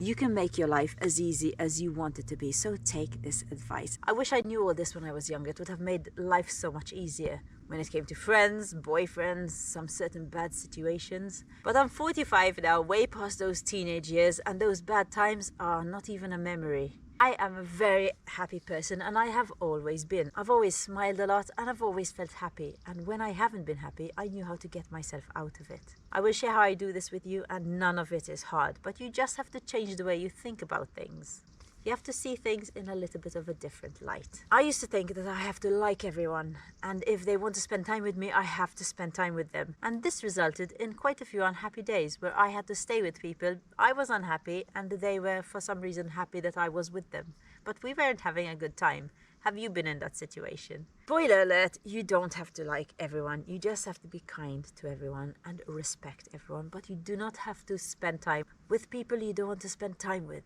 You can make your life as easy as you want it to be, so take this advice. I wish I knew all this when I was younger. It would have made life so much easier when it came to friends, boyfriends, some certain bad situations. But I'm 45 now, way past those teenage years, and those bad times are not even a memory. I am a very happy person, and I have always been. I've always smiled a lot and I've always felt happy, and when I haven't been happy, I knew how to get myself out of it. I will share how I do this with you, and none of it is hard, but you just have to change the way you think about things. You have to see things in a little bit of a different light. I used to think that I have to like everyone, and if they want to spend time with me, I have to spend time with them. And this resulted in quite a few unhappy days where I had to stay with people. I was unhappy and they were for some reason happy that I was with them. But we weren't having a good time. Have you been in that situation? Spoiler alert, you don't have to like everyone. You just have to be kind to everyone and respect everyone. But you do not have to spend time with people you don't want to spend time with.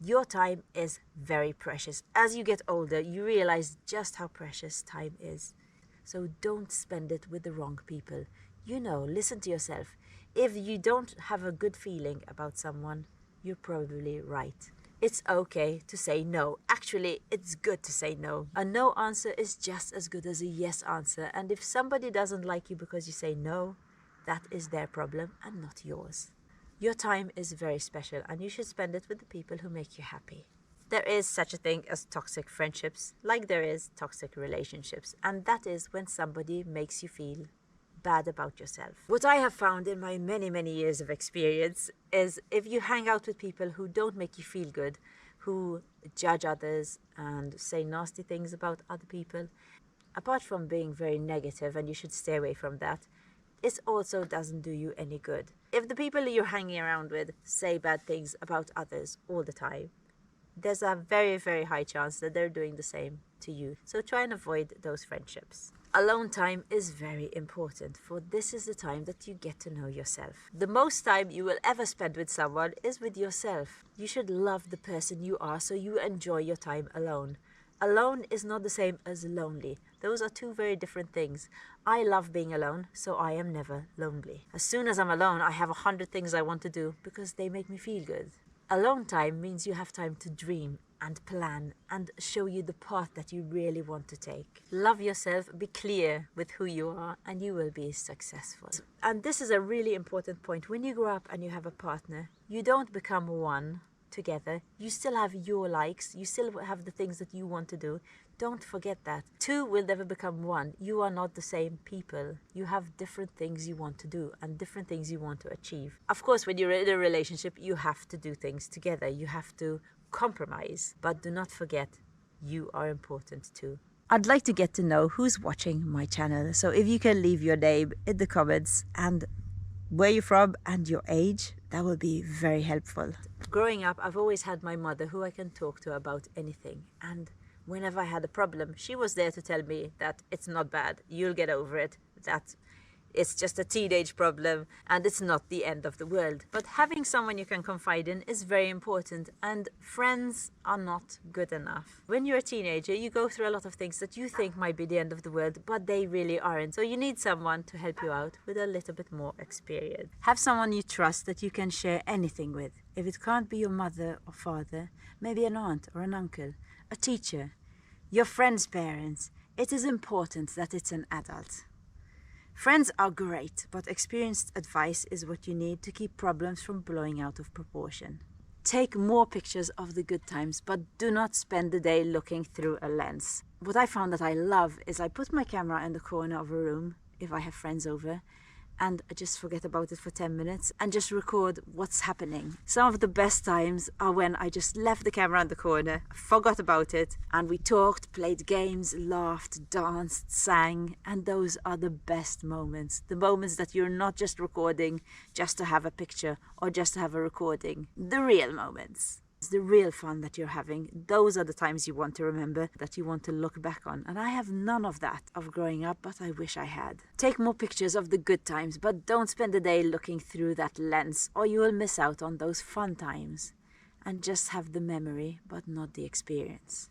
Your time is very precious. As you get older, you realize just how precious time is. So don't spend it with the wrong people. You know, listen to yourself. If you don't have a good feeling about someone, you're probably right. It's okay to say no. Actually, it's good to say no. A no answer is just as good as a yes answer. And if somebody doesn't like you because you say no, that is their problem and not yours. Your time is very special and you should spend it with the people who make you happy. There is such a thing as toxic friendships, like there is toxic relationships, and that is when somebody makes you feel bad about yourself. What I have found in my many years of experience is if you hang out with people who don't make you feel good, who judge others and say nasty things about other people, apart from being very negative, and you should stay away from that, it also doesn't do you any good. If the people you're hanging around with say bad things about others all the time, there's a very high chance that they're doing the same to you. So try and avoid those friendships. Alone time is very important, for this is the time that you get to know yourself. The most time you will ever spend with someone is with yourself. You should love the person you are so you enjoy your time alone. Alone is not the same as lonely. Those are two very different things. I love being alone, so I am never lonely. As soon as I'm alone, I have 100 things I want to do because they make me feel good. Alone time means you have time to dream and plan and show you the path that you really want to take. Love yourself, be clear with who you are, and you will be successful. And this is a really important point. When you grow up and you have a partner, you don't become one together. You still have your likes, you still have the things that you want to do. Don't forget that. Two will never become one. You are not the same people. You have different things you want to do and different things you want to achieve. Of course, when you're in a relationship, you have to do things together. You have to compromise, but do not forget, you are important too. I'd like to get to know who's watching my channel. So if you can leave your name in the comments and where you're from and your age, that will be very helpful. Growing up, I've always had my mother who I can talk to about anything, and whenever I had a problem, she was there to tell me that it's not bad, you'll get over it, that it's just a teenage problem and it's not the end of the world. But having someone you can confide in is very important, and friends are not good enough. When you're a teenager, you go through a lot of things that you think might be the end of the world, but they really aren't. So you need someone to help you out with a little bit more experience. Have someone you trust that you can share anything with. If it can't be your mother or father, maybe an aunt or an uncle, a teacher, your friend's parents. It is important that it's an adult. Friends are great, but experienced advice is what you need to keep problems from blowing out of proportion. Take more pictures of the good times, but do not spend the day looking through a lens. What I found that I love is I put my camera in the corner of a room if I have friends over, and I just forget about it for 10 minutes and just record what's happening. Some of the best times are when I just left the camera in the corner, forgot about it, and we talked, played games, laughed, danced, sang, and those are the best moments. The moments that you're not just recording just to have a picture or just to have a recording. The real moments. The real fun that you're having, those are the times you want to remember, that you want to look back on. And I have none of that of growing up, but I wish I had. Take more pictures of the good times, but don't spend the day looking through that lens, or you will miss out on those fun times. And just have the memory, but not the experience.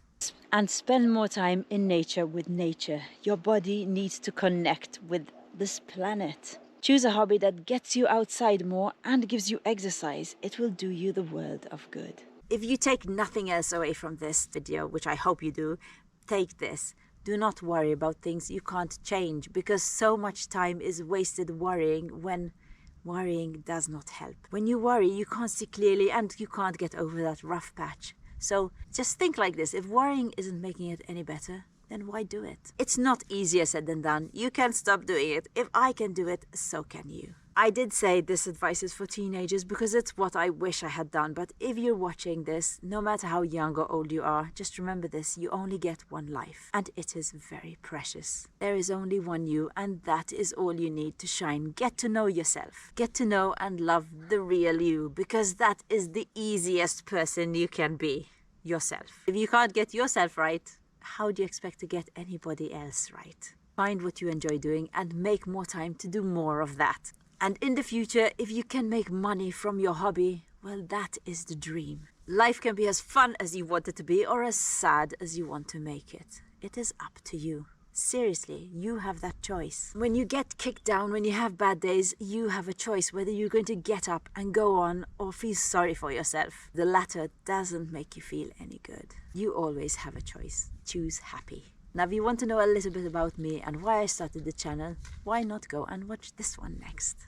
And spend more time in nature with nature. Your body needs to connect with this planet. Choose a hobby that gets you outside more and gives you exercise. It will do you the world of good. If you take nothing else away from this video, which I hope you do, take this. Do not worry about things you can't change, because so much time is wasted worrying when worrying does not help. When you worry, you can't see clearly and you can't get over that rough patch. So just think like this: if worrying isn't making it any better, then why do it? It's not easier said than done. You can stop doing it. If I can do it, so can you. I did say this advice is for teenagers because it's what I wish I had done. But if you're watching this, no matter how young or old you are, just remember this: you only get one life, and it is very precious. There is only one you, and that is all you need to shine. Get to know yourself. Get to know and love the real you, because that is the easiest person you can be. Yourself. If you can't get yourself right, how do you expect to get anybody else right? Find what you enjoy doing and make more time to do more of that. And in the future, if you can make money from your hobby, well, that is the dream. Life can be as fun as you want it to be, or as sad as you want to make it. It is up to you. Seriously, you have that choice. When you get kicked down, when you have bad days, you have a choice whether you're going to get up and go on or feel sorry for yourself. The latter doesn't make you feel any good. You always have a choice. Choose happy. Now, if you want to know a little bit about me and why I started the channel, why not go and watch this one next?